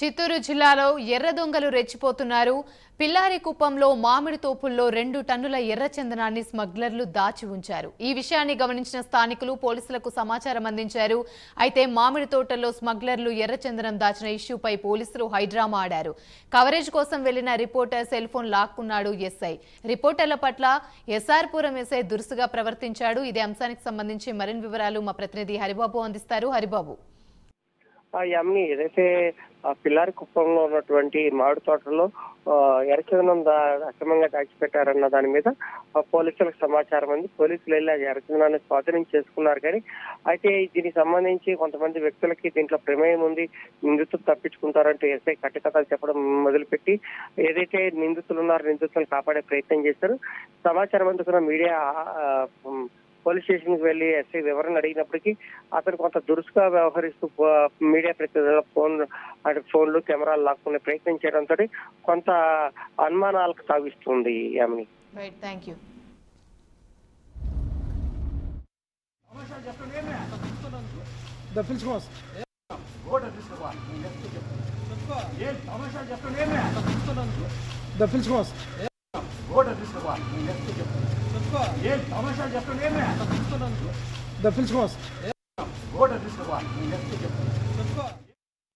చిత్తూరు జిల్లాలో ఎర్ర దొంగలు రెచ్చిపోతున్నారు. పిల్లారి కుప్పంలో మామిడి తోపుల్లో 2 టన్నుల ఎర్రచందనాన్ని స్మగ్లర్లు దాచి ఉంచారు. ఈ విషయాన్ని గమనించిన స్థానికులు పోలీసులకు సమాచారం అందించారు. అయితే మామిడి తోటల్లో స్మగ్లర్లు ఎర్రచందనం దాచిన ఇష్యూపై పోలీసులు హైడ్రామా ఆడారు. కవరేజ్ కోసం వెళ్లిన రిపోర్టర్ సెల్ ఫోన్ లాక్కున్నాడు ఎస్ఐ. రిపోర్టర్ల పట్ల ఎస్ఆర్పురం ఎస్ఐ దురుసుగా ప్రవర్తించాడు. ఇదే అంశానికి సంబంధించి మరిన్ని వివరాలు మా ప్రతినిధి హరిబాబు అందిస్తారు. హరిబాబు, ఏదైతే పిల్లారి కుప్పంలో ఉన్నటువంటి మామిడి తోటలో ఎర్రచందనం అక్రమంగా దాచిపెట్టారన్న దాని మీద పోలీసులకు సమాచారం అంది. పోలీసులు వెళ్ళి ఆ ఎర్రచందనాన్ని స్వాధీనం చేసుకున్నారు. కానీ అయితే దీనికి సంబంధించి కొంతమంది వ్యక్తులకి దీంట్లో ప్రమేయం ఉంది, నిందితులు తప్పించుకుంటారంటూ ఎస్ఐ కట్టుకథలు చెప్పడం మొదలుపెట్టి ఏదైతే నిందితులు ఉన్నారో నిందితులను కాపాడే ప్రయత్నం చేశారు. సమాచారం అందుకున్న మీడియా పోలీస్ స్టేషన్ కి వెళ్లి ఎస్ఐ వివరణ అడిగినప్పటికీ అతను కొంత దురుసుగా వ్యవహరిస్తూ మీడియా ప్రతినిధుల ఫోన్లు కెమెరాలు లాక్కునే ప్రయత్నం చేయడంతో కొంత అనుమానాలకు తావిస్తుంది. యామిని, The